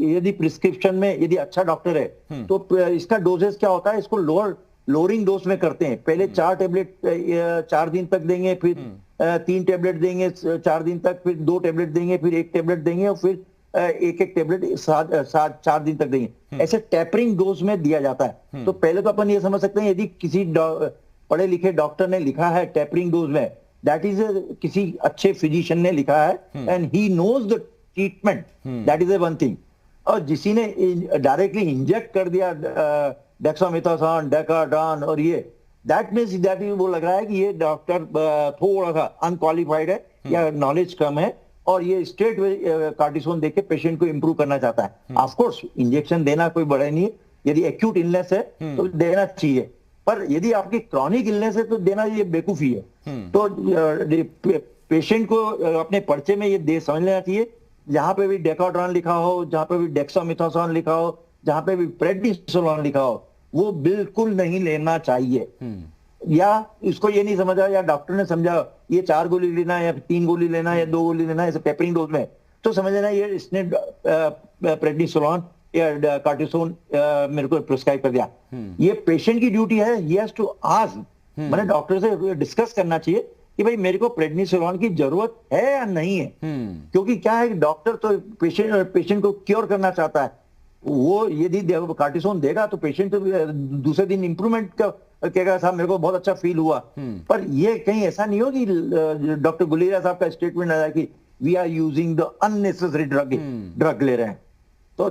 यदि प्रिस्क्रिप्शन में यदि अच्छा डॉक्टर है तो इसका डोजेस क्या होता है, इसको लोअरिंग डोज में करते हैं। पहले 4 टेबलेट 4 दिन तक देंगे, फिर 3 टेबलेट देंगे 4 दिन तक, फिर 2 टेबलेट देंगे, फिर 1 टेबलेट देंगे और फिर एक टेबलेट 4 दिन तक देंगे। ऐसे टैपरिंग डोज में दिया जाता है। तो पहले तो अपन ये समझ सकते हैं यदि किसी पढ़े लिखे डॉक्टर ने लिखा है टैपरिंग डोज में, दैट इज किसी अच्छे फिजिशियन ने लिखा है and he knows the treatment, that is a one thing. और जिसी ने डायरेक्टली इंजेक्ट कर दिया डेक्सामेथासोन, डेकाड्रॉन और ये, दैट मींस दैट वो लग रहा है कि ये डॉक्टर थोड़ा सा अनक्वालिफाइड है या नॉलेज कम है और ये स्ट्रेट कार्डिसोन देके पेशेंट को इंप्रूव करना चाहता है। ऑफ कोर्स इंजेक्शन देना कोई बड़ा नहीं है, यदि एक्यूट इलनेस है तो देना चाहिए, पर यदि आपकी क्रॉनिक इलनेस है तो देना ये बेवकूफी है। तो पेशेंट को अपने पर्चे में ये समझ लेना चाहिए, जहां पे भी डेकाड्रॉन लिखा हो, जहां पे भी डेक्सामेथासोन लिखा हो, जहां पे भी प्रेडनिसोलोन लिखा हो, वो बिल्कुल नहीं लेना चाहिए। या इसको ये नहीं समझा या डॉक्टर ने समझा ये 4 गोली लेना है या 3 गोली लेना है या 2 गोली लेना है ऐसे पेपरिंग डोज में, तो समझ लेना ये इसने प्रेडनिसोलोन या कार्टिसोन मेरे को प्रिस्क्राइब कर दिया। ये पेशेंट की ड्यूटी है, ही हैज टू आस्क, मैंने डॉक्टर से डिस्कस करना चाहिए कि भाई मेरे को प्रेडनिसोलोन की जरूरत है या नहीं है। क्योंकि क्या है, डॉक्टर तो पेशेंट को क्योर करना चाहता है। वो यदि कार्टिसोन देगा तो पेशेंट तो दूसरे दिन इंप्रूवमेंट कहेगा साहब मेरे को बहुत अच्छा फील हुआ। पर ये कहीं ऐसा नहीं हो कि डॉक्टर गुलेरिया साहब का स्टेटमेंट आया कि we are using the unnecessary drug ले रहे हैं। तो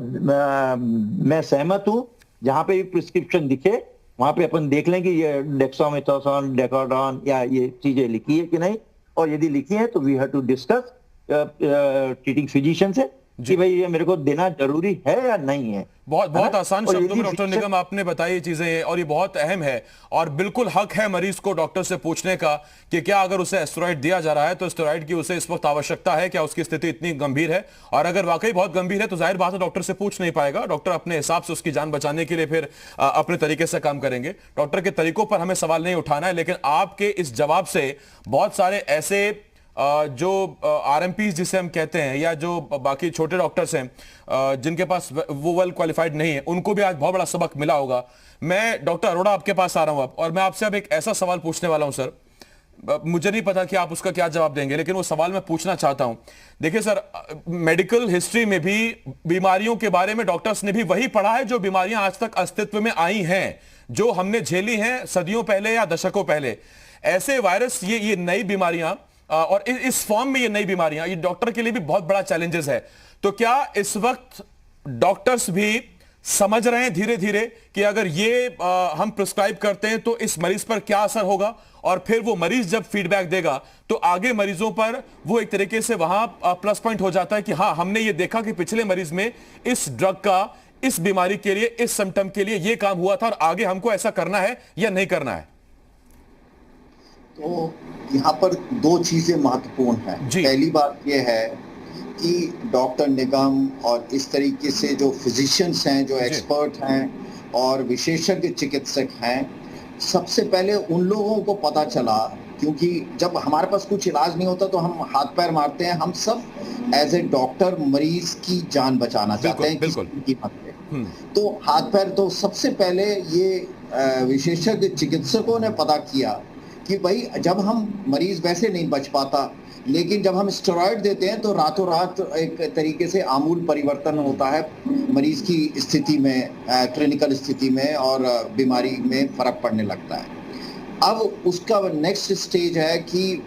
मैं सहमत हूं, जहां पे भी प्रिस्क्रिप्शन दिखे वहां पे अपन देख लें कि ये डेक्सामेथासोन, डेकाड्रॉन या ये चीजें लिखी है कि नहीं, और यदि लिखी है तो we have to discuss treating physician से कि भाई ये मेरे को देना जरूरी है या नहीं है। बहुत आसान शब्दों में डॉक्टर निगम आपने बताई ये चीजें, और ये बहुत अहम है और बिल्कुल हक है मरीज को डॉक्टर से पूछने का कि क्या अगर उसे स्टेरॉइड दिया जा रहा है तो स्टेरॉइड की उसे इस वक्त आवश्यकता है, क्या उसकी स्थिति इतनी गंभीर है, और अगर वाकई बहुत गंभीर है तो जाहिर बात है डॉक्टर से पूछ नहीं पाएगा। डॉक्टर अपने हिसाब से उसकी जान बचाने के लिए फिर अपने तरीके से काम करेंगे। डॉक्टर के तरीकों पर हमें सवाल नहीं उठाना है, लेकिन आपके इस जवाब से बहुत सारे ऐसे जो आरएमपी जिसे हम कहते हैं या जो बाकी छोटे डॉक्टर्स हैं जिनके पास वो वेल क्वालिफाइड नहीं है, उनको भी आज बहुत बड़ा सबक मिला होगा। मैं डॉक्टर अरोड़ा आपके पास आ रहा हूं अब, और मैं आपसे अब एक ऐसा सवाल पूछने वाला हूं सर, मुझे नहीं पता कि आप उसका क्या जवाब देंगे, लेकिन वो सवाल मैं पूछना चाहता हूं। देखिए सर, मेडिकल हिस्ट्री में भी बीमारियों के बारे में डॉक्टर्स ने भी वही पढ़ा है जो बीमारियां आज तक अस्तित्व में आई हैं, जो हमने झेली हैं सदियों पहले या दशकों पहले। ऐसे वायरस, ये नई बीमारियां और इस फॉर्म में ये नई बीमारियां, ये डॉक्टर के लिए भी बहुत बड़ा चैलेंजेस है। तो क्या इस वक्त डॉक्टर्स भी समझ रहे हैं धीरे धीरे कि अगर ये हम प्रिस्क्राइब करते हैं तो इस मरीज पर क्या असर होगा, और फिर वो मरीज जब फीडबैक देगा तो आगे मरीजों पर वो एक तरीके से वहां प्लस पॉइंट हो जाता है कि हाँ, हमने ये देखा कि पिछले मरीज में इस ड्रग का इस बीमारी के लिए, इस सिम्टम के लिए ये काम हुआ था, और आगे हमको ऐसा करना है या नहीं करना है? तो यहाँ पर दो चीजें महत्वपूर्ण हैं। पहली बात यह है कि डॉक्टर निगम और इस तरीके से जो फिजिशियंस हैं, जो एक्सपर्ट हैं और विशेषज्ञ चिकित्सक हैं, सबसे पहले उन लोगों को पता चला, क्योंकि जब हमारे पास कुछ इलाज नहीं होता तो हम हाथ पैर मारते हैं, हम सब एज ए डॉक्टर मरीज की जान बचाना चाहते हैं किसी कीमत पे। तो हाथ पैर, तो सबसे पहले ये विशेषज्ञ चिकित्सकों ने पता किया कि भाई जब हम मरीज वैसे नहीं बच पाता, लेकिन जब हम स्टेरॉइड देते हैं तो रातों रात एक तरीके से आमूल परिवर्तन होता है मरीज की स्थिति में, क्लिनिकल स्थिति में, और बीमारी में फर्क पड़ने लगता है। अब उसका नेक्स्ट स्टेज है कि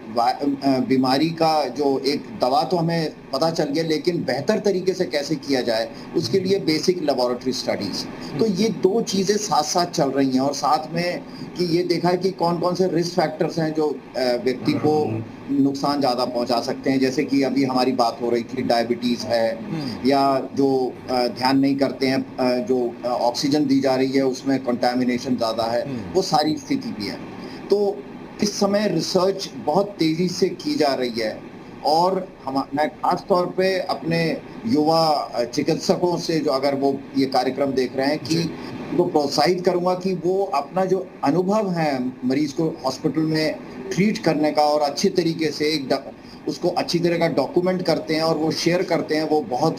बीमारी का जो एक दवा तो हमें पता चल गया, लेकिन बेहतर तरीके से कैसे किया जाए उसके लिए बेसिक लेबोरेटरी स्टडीज। तो ये दो चीजें साथ साथ चल रही हैं, और साथ में कि ये देखा है कि कौन कौन से रिस्क फैक्टर्स हैं जो व्यक्ति को नुकसान ज्यादा पहुंचा सकते हैं। जैसे कि अभी हमारी बात हो रही थी, डायबिटीज है, या जो ध्यान नहीं करते हैं, जो ऑक्सीजन दी जा रही है उसमें कंटामिनेशन ज्यादा है, वो सारी स्थिति भी है। तो इस समय रिसर्च बहुत तेजी से की जा रही है, और मैं खास तौर पे अपने युवा चिकित्सकों से, जो अगर वो ये कार्यक्रम देख रहे हैं, कि वो प्रोत्साहित करूंगा कि वो अपना जो अनुभव है मरीज को हॉस्पिटल में ट्रीट करने का, और अच्छे तरीके से उसको अच्छी तरह का डॉक्यूमेंट करते हैं और वो शेयर करते हैं। वो बहुत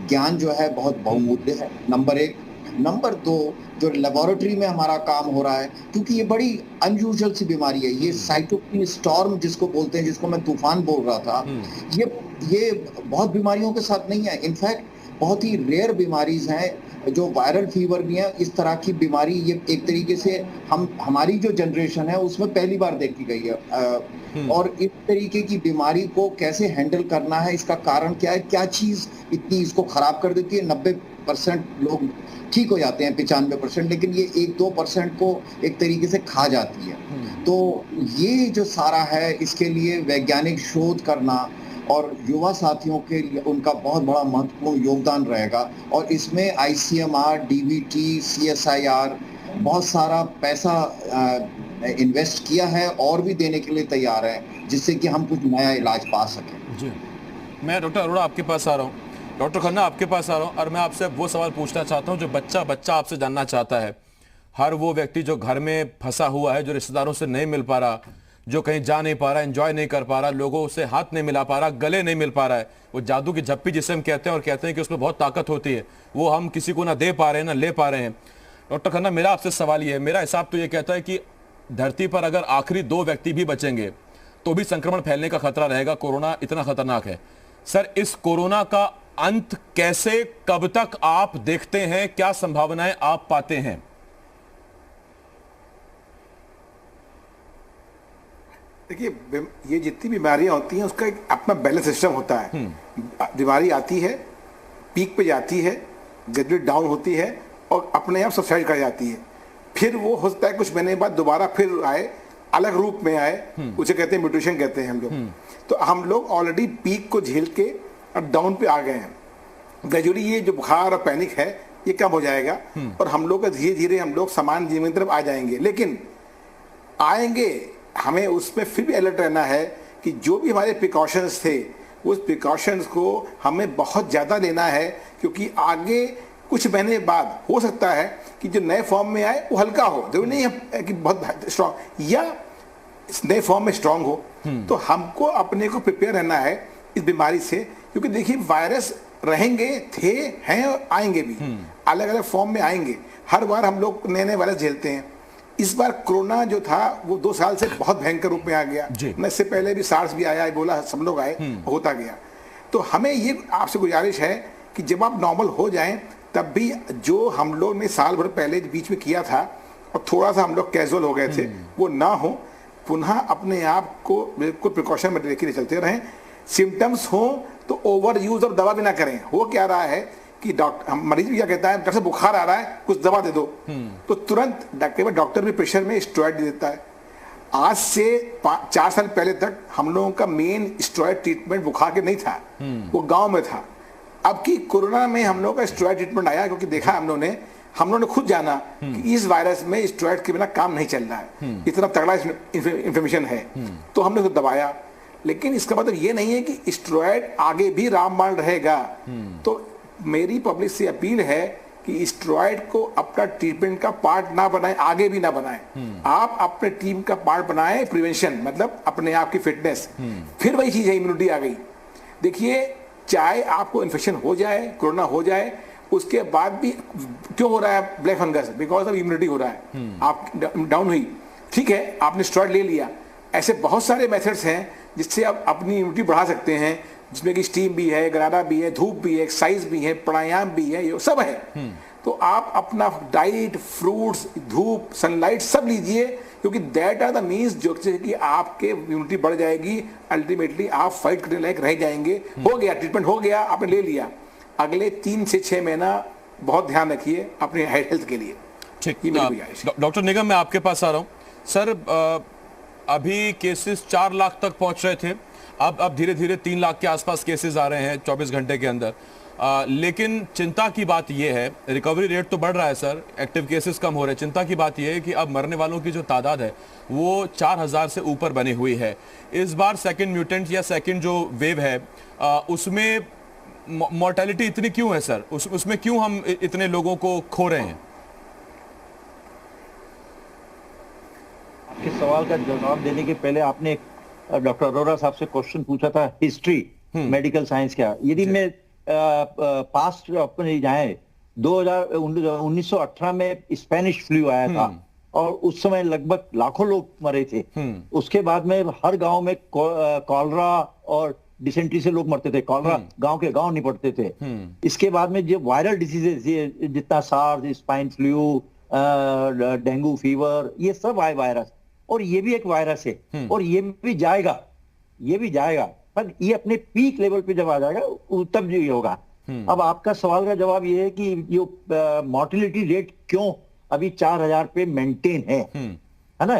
ज्ञान जो है बहुत बहुमूल्य है, नंबर एक। नंबर दो, जो लेबोरेटरी में हमारा काम हो रहा है, क्योंकि ये बड़ी अनयूजुअल सी बीमारी है, ये साइटोकिन स्टॉर्म जिसको बोलते हैं, जिसको मैं तूफान बोल रहा था, ये बहुत बीमारियों के साथ नहीं है। इनफैक्ट बहुत ही रेयर बीमारीज हैं, जो वायरल फीवर भी है। इस तरह की बीमारी ये एक तरीके से हमारी जो जनरेशन है उसमें पहली बार देखी गई है। और इस तरीके की बीमारी को कैसे हैंडल करना है, इसका कारण क्या है, क्या चीज इतनी इसको खराब कर देती है। 90% लोग ठीक हो जाते हैं, 95%, लेकिन ये 1-2% को एक तरीके से खा जाती है। तो ये जो सारा है, इसके लिए वैज्ञानिक शोध करना और युवा साथियों के लिए उनका बहुत बड़ा महत्वपूर्ण योगदान रहेगा। और इसमें ICMR, DBT, CSIR बहुत सारा पैसा इन्वेस्ट किया है और भी देने के लिए तैयार है, जिससे कि हम कुछ नया इलाज पा सकें। जी, मैं डॉक्टर अरोड़ा आपके पास आ रहा हूँ, डॉक्टर खन्ना आपके पास आ रहा हूँ, और मैं आपसे वो सवाल पूछना चाहता हूँ जो बच्चा आपसे जानना चाहता है। हर वो व्यक्ति जो घर में फंसा हुआ है, जो रिश्तेदारों से नहीं मिल पा रहा, जो कहीं जा नहीं पा रहा, एंजॉय नहीं कर पा रहा, लोगों से हाथ नहीं मिला पा रहा, गले नहीं मिल पा रहा है, वो जादू की झप्पी जिसे हम कहते हैं और कहते हैं कि उसमें बहुत ताकत होती है, वो हम किसी को ना दे पा रहे हैं ना ले पा रहे हैं। डॉक्टर खन्ना, मेरा आपसे सवाल ये है, मेरा हिसाब तो ये कहता है कि धरती पर अगर आखिरी 2 व्यक्ति भी बचेंगे तो भी संक्रमण फैलने का खतरा रहेगा। कोरोना इतना खतरनाक है। सर, इस कोरोना का अंत कैसे, कब तक आप देखते हैं, क्या संभावनाएं आप पाते हैं? देखिए, ये जितनी बीमारियां होती हैं उसका एक अपना बैलेंस सिस्टम होता है। बीमारी आती है, पीक पे जाती है, ग्रेजुअली डाउन होती है और अपने आप सबसाइड कर जाती है। फिर वो होता है कुछ महीने बाद दोबारा फिर आए, अलग रूप में आए, उसे कहते हैं म्यूटेशन कहते हैं हम लोग। तो हम लोग ऑलरेडी पीक को झेल के अब डाउन पे आ गए हैं। ग्रेजुअली ये जो बुखार और पैनिक है ये कम हो जाएगा और हम लोग धीरे धीरे हम लोग सामान्य जीवन की तरफ आ जाएंगे। लेकिन आएंगे, हमें उसमें फिर भी अलर्ट रहना है कि जो भी हमारे प्रिकॉशंस थे उस प्रिकॉशंस को हमें बहुत ज़्यादा लेना है, क्योंकि आगे कुछ महीने बाद हो सकता है कि जो नए फॉर्म में आए वो हल्का हो, जरूरी नहीं है कि बहुत स्ट्रांग, या नए फॉर्म में स्ट्रांग हो तो हमको अपने को प्रिपेयर रहना है इस बीमारी से, क्योंकि देखिए वायरस रहेंगे, थे, हैं और आएंगे भी, अलग अलग फॉर्म में आएंगे। हर बार हम लोग नए नए वायरस झेलते हैं। इस बार कोरोना जो था वो 2 साल से बहुत भयंकर रूप में आ गया, इससे पहले भी सार्स भी आया, बोला सब लोग आए, होता गया। तो हमें ये आपसे गुजारिश है कि जब आप नॉर्मल हो जाएं तब भी जो हम लोग ने साल भर पहले बीच में किया था और थोड़ा सा हम लोग कैजुअल हो गए थे, वो ना हो, पुनः अपने आप को बिल्कुल प्रिकॉशन में लेकर चलते रहें। सिम्टम्स हो तो ओवर यूज ऑफ दवा भी ना करें। हो क्या रहा है कि डॉक्टर, मरीज भी क्या कहता है, डॉक्टर से बुखार आ रहा है, कुछ दवा दे दो, तो तुरंत डॉक्टर भी प्रेशर में स्टेरॉइड दे देता है। आज से 4 साल पहले तक हम लोगों का मेन स्टेरॉइड ट्रीटमेंट बुखार के नहीं था, वो गांव में था। अब की कोरोना में हम लोग का स्टेरॉइड ट्रीटमेंट आया, क्योंकि देखा हम लोगों ने खुद जाना कि इस वायरस में स्टेरॉइड के बिना काम नहीं चल रहा है, इतना तगड़ा इंफॉर्मेशन है, तो हमने तो दबाया। लेकिन इसका मतलब ये नहीं है कि स्टेरॉइड आगे भी रामबाण रहेगा। तो मेरी पब्लिक से अपील है कि स्टेरॉइड को अपना ट्रीटमेंट का पार्ट ना बनाएं, आगे भी ना बनाएं। आप अपने टीम का पार्ट बनाएं, प्रिवेंशन मतलब अपने आप की फिटनेस। फिर वही चीज है, इम्यूनिटी आ गई। देखिए, चाहे आपको इन्फेक्शन हो जाए, कोरोना हो जाए, उसके बाद भी क्यों हो रहा है black fungus? Because of immunity हो रहा है। आप डाउन हुई, ठीक है, आपने स्टेरॉइड ले लिया। ऐसे बहुत सारे मेथड्स हैं जिससे आप अपनी इम्यूनिटी बढ़ा सकते हैं, जिसमें कि स्टीम भी है, गरारा भी है, धूप भी है, एक्सरसाइज भी है, प्राणायाम भी है, ये सब है। तो आप अपना डाइट, फ्रूट्स, धूप, सनलाइट सब लीजिए, क्योंकि दैट आर द मीन्स जो कि आपके इम्यूनिटी बढ़ जाएगी। अल्टीमेटली आप फाइट करने लायक रह जाएंगे। हो गया, ट्रीटमेंट हो गया, आपने ले लिया, अगले 3 से 6 महीना बहुत ध्यान रखिए अपने हेल्थ के लिए। ठीक, डॉक्टर निगम मैं आपके पास आ रहा हूँ। सर, अभी केसेस 4 लाख तक पहुंच रहे थे, अब धीरे धीरे 3 लाख के आसपास केसेस आ रहे हैं 24 घंटे के अंदर। लेकिन चिंता की बात यह है, रिकवरी रेट तो बढ़ रहा है सर, एक्टिव केसेस कम हो रहे हैं। चिंता की बात यह है कि अब मरने वालों की जो तादाद है वो 4000 से ऊपर बनी हुई है। इस बार सेकंड म्यूटेंट या सेकंड जो वेव है उसमें मॉर्टेलिटी इतनी क्यों है सर? उसमें क्यों हम इतने लोगों को खो रहे हैं? आपके सवाल का जवाब देने के पहले आपने डॉक्टर अरोरा साहब से क्वेश्चन पूछा था, हिस्ट्री, मेडिकल साइंस क्या। यदि मैं पास्ट अपने जाए 1918 में स्पेनिश फ्लू आया था और उस समय लगभग लाखों लोग मरे थे। उसके बाद में हर गांव में कॉलरा और डिसेंट्री से लोग मरते थे, कॉलरा गांव के गांव निपटते थे। इसके बाद में जो वायरल डिसीजेस, ये जितना SARS, spine flu, dengue fever, ये सब आए वायरस, और ये भी एक वायरस है और ये भी जाएगा, पर ये अपने पीक लेवल पे जब आ जाएगा तब ये होगा। अब आपका सवाल का जवाब ये है कि जो मॉर्टिलिटी रेट क्यों अभी 4000 पे मेंटेन है ना?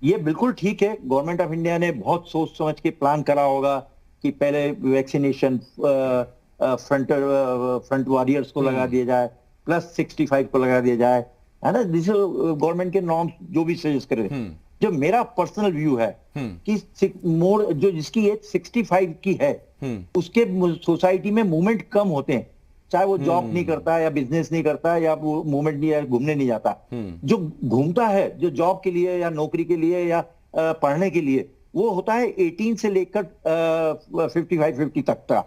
ये बिल्कुल ठीक है। गवर्नमेंट ऑफ इंडिया ने बहुत सोच समझ के प्लान करा होगा कि पहले वैक्सीनेशन फ्रंट वॉरियर्स को लगा दिया जाए, प्लस 65 को लगा दिया जाए, है ना? जिसे गवर्नमेंट के नॉर्म्स जो भी सजेस्ट करे। जो मेरा पर्सनल व्यू है कि मोर जो जिसकी एज 65 की है उसके सोसाइटी में मूवमेंट कम होते हैं, चाहे वो जॉब नहीं करता है या बिजनेस नहीं करता है या वो मूवमेंट नहीं, घूमने नहीं जाता। जो घूमता है, जो जॉब के लिए या नौकरी के लिए या पढ़ने के लिए, वो होता है 18 से लेकर 55-50 तक का।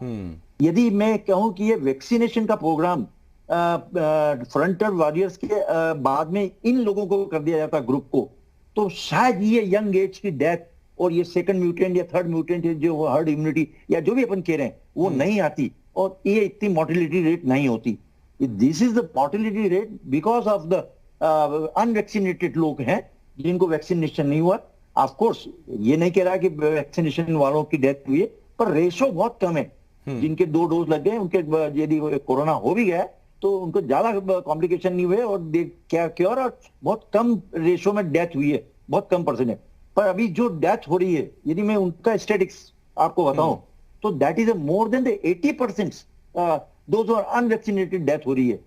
यदि मैं कहूं कि ये वैक्सीनेशन का प्रोग्राम फ्रंटर वॉरियर्स के बाद में इन लोगों को कर दिया जाता ग्रुप को, तो शायद ये यंग एज की डेथ और ये सेकंड म्यूटेंट या थर्ड म्यूटेंट जो हर्ड इम्यूनिटी या जो भी अपन कह रहे हैं वो नहीं आती और ये इतनी मॉर्टिलिटी रेट नहीं होती। This is the mortality rate because of the unvaccinated लोग हैं जिनको वैक्सीनेशन नहीं हुआ। ऑफ कोर्स ये नहीं कह रहा कि वैक्सीनेशन वालों की डेथ हुई है, पर रेशो बहुत कम है। जिनके 2 डोज लग गए उनके यदि कोरोना हो भी गया तो उनको ज्यादा कॉम्प्लिकेशन नहीं हुए और क्या क्योर, और बहुत कम रेशो में डेथ हुई है, बहुत कम परसेंट है। पर अभी जो डेथ हो रही है, यदि मैं उनका स्टेटिक्स आपको बताऊं तो that is more than the 80% those are unvaccinated death हो रही है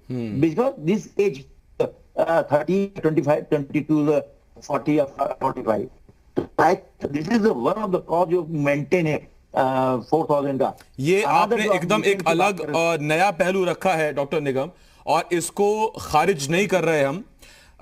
because this age 30, 25, 22, 40 or 45। This is one of the cause जो मेंटेन है 4000 का। ये आपने एकदम एक अलग नया पहलू रखा है डॉक्टर निगम, और इसको खारिज नहीं कर रहे हम।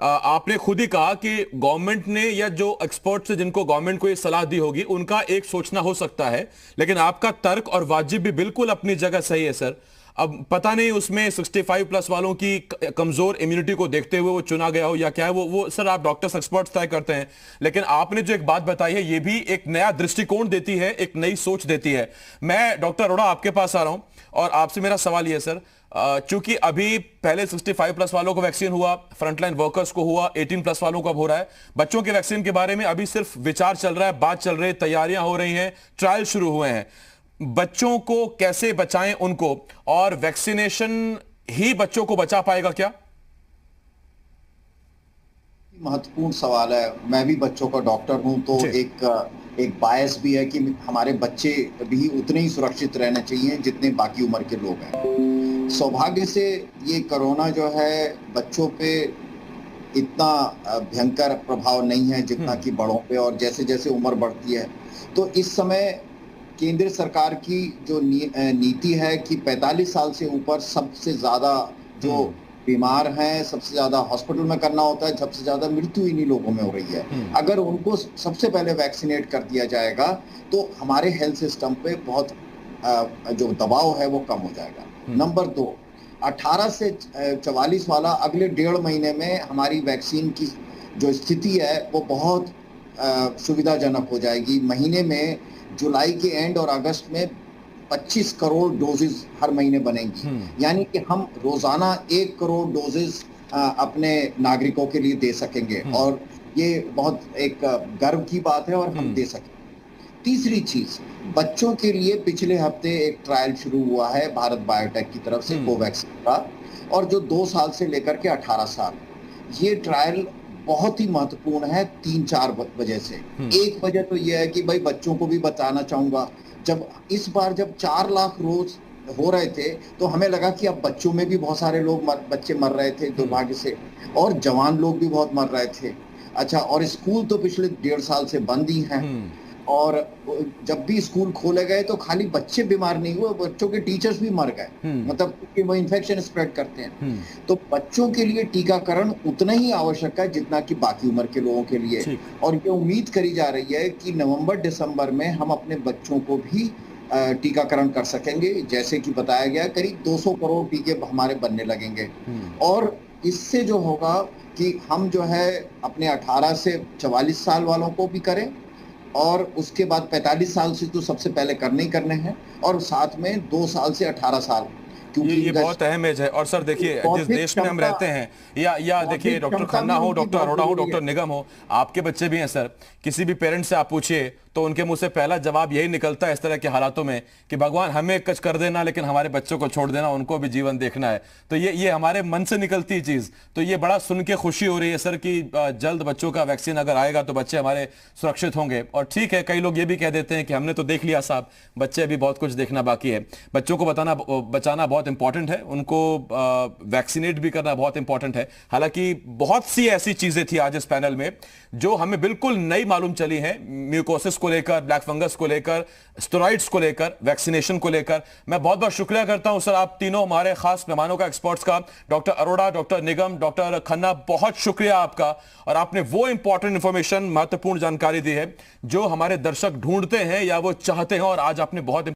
आपने खुद ही कहा कि गवर्नमेंट ने या जो एक्सपर्ट्स से जिनको गवर्नमेंट को ये सलाह दी होगी उनका एक सोचना हो सकता है, लेकिन आपका तर्क और वाजिब भी बिल्कुल अपनी जगह सही है सर। अब पता नहीं उसमें 65 प्लस वालों की कमजोर इम्यूनिटी को देखते हुए वो चुना गया हो या क्या है, वो सर आप डॉक्टर्स एक्सपर्ट्स तय करते हैं। लेकिन आपने जो एक बात बताई है ये भी एक नया दृष्टिकोण देती है, एक नई सोच देती है। मैं डॉक्टर अरोड़ा आपके पास आ रहा हूं और आपसे मेरा सवाल ये सर, चूंकि अभी पहले 65 प्लस वालों को वैक्सीन हुआ, फ्रंटलाइन वर्कर्स को हुआ, 18 प्लस वालों को अब हो रहा है। बच्चों के वैक्सीन के बारे में अभी सिर्फ विचार चल रहा है, बात चल रही है, तैयारियां हो रही हैं, ट्रायल शुरू हुए हैं। बच्चों को कैसे बचाएं उनको, और वैक्सीनेशन ही बच्चों को बचा पाएगा क्या? महत्वपूर्ण सवाल है। मैं भी बच्चों का डॉक्टर हूं, तो एक बायस भी है कि हमारे बच्चे भी उतने ही सुरक्षित रहने चाहिए जितने बाकी उम्र के लोग हैं। सौभाग्य से ये कोरोना जो है बच्चों पे इतना भयंकर प्रभाव नहीं है जितना कि बड़ों पे, और जैसे जैसे उम्र बढ़ती है तो इस समय केंद्र सरकार की जो नीति है कि 45 साल से ऊपर सबसे ज्यादा जो बीमार हैं, सबसे ज्यादा हॉस्पिटल में करना होता है, सबसे ज्यादा मृत्यु इन्हीं लोगों में हो रही है। अगर उनको सबसे पहले वैक्सीनेट कर दिया जाएगा तो हमारे हेल्थ सिस्टम पे बहुत जो दबाव है वो कम हो जाएगा। नंबर 2, 18 से 44 वाला अगले 1.5 महीने में हमारी वैक्सीन की जो स्थिति है वो बहुत सुविधाजनक हो जाएगी। महीने में जुलाई के एंड और अगस्त में 25 करोड़ डोजेस हर महीने बनेंगी, यानी कि हम रोजाना 1 करोड़ डोजेस अपने नागरिकों के लिए दे सकेंगे, और ये बहुत एक गर्व की बात है और हम दे सकेंगे। तीसरी चीज, बच्चों के लिए पिछले हफ्ते एक ट्रायल शुरू हुआ है भारत बायोटेक की तरफ से कोवैक्सीन का, और जो 2 साल से लेकर के 18 साल, ये ट्रायल बहुत ही महत्वपूर्ण है 3-4 वजह से। एक वजह तो यह है कि भाई बच्चों को भी बताना चाहूंगा, जब इस बार जब 4 लाख रोज हो रहे थे तो हमें लगा कि अब बच्चों में भी बहुत सारे लोग बच्चे मर रहे थे दुर्भाग्य से, और जवान लोग भी बहुत मर रहे थे। अच्छा, और स्कूल तो पिछले 1.5 साल से बंद ही हैं, और जब भी स्कूल खोले गए तो खाली बच्चे बीमार नहीं हुए, बच्चों के टीचर्स भी मर गए, मतलब कि वो इन्फेक्शन स्प्रेड करते हैं। तो बच्चों के लिए टीकाकरण उतना ही आवश्यक है जितना कि बाकी उम्र के लोगों के लिए, और ये उम्मीद करी जा रही है कि नवंबर-दिसंबर में हम अपने बच्चों को भी टीकाकरण कर सकेंगे। जैसे कि बताया गया करीब 200 करोड़ टीके हमारे बनने लगेंगे, और इससे जो होगा कि हम जो है अपने 18 से 44 साल वालों को भी करें, और उसके बाद 45 साल से तो सबसे पहले करने ही करने हैं, और साथ में 2 साल से 18 साल, क्योंकि ये बहुत अहम एज है। और सर देखिए, जिस देश में हम रहते हैं, या देखिए डॉक्टर खन्ना हो, डॉक्टर अरोड़ा हो, डॉक्टर निगम हो, आपके बच्चे भी हैं सर, किसी भी पेरेंट्स से आप पूछिए तो उनके मुंह से पहला जवाब यही निकलता है इस तरह के हालातों में कि भगवान हमें कुछ कर देना लेकिन हमारे बच्चों को छोड़ देना, उनको भी जीवन देखना है। तो ये हमारे मन से निकलती चीज, तो ये बड़ा सुन के खुशी हो रही है सर कि जल्द बच्चों का वैक्सीन अगर आएगा तो बच्चे हमारे सुरक्षित होंगे। और ठीक है, कई लोग ये भी कह देते हैं कि हमने तो देख लिया साहब, बच्चे अभी बहुत कुछ देखना बाकी है। बच्चों को बचाना बहुत इंपॉर्टेंट है, उनको वैक्सीनेट भी करना बहुत इंपॉर्टेंट है। हालांकि बहुत सी ऐसी चीजें थी आज इस पैनल में जो हमें बिल्कुल नई मालूम चली हैं, म्यूकोसिस को लेकर, ब्लैक फंगस को लेकर, स्टेरॉइड्स को लेकर, वैक्सीनेशन को लेकर। मैं बहुत बहुत शुक्रिया करता हूं सर आप तीनों हमारे खास मेहमानों का, एक्सपर्ट्स का, डॉक्टर अरोड़ा, डॉक्टर निगम, डॉक्टर खन्ना, बहुत शुक्रिया आपका। और आपने वो इंपॉर्टेंट इंफॉर्मेशन, महत्वपूर्ण जानकारी दी है जो हमारे दर्शक ढूंढते हैं या वो चाहते हैं, और आज आपने बहुत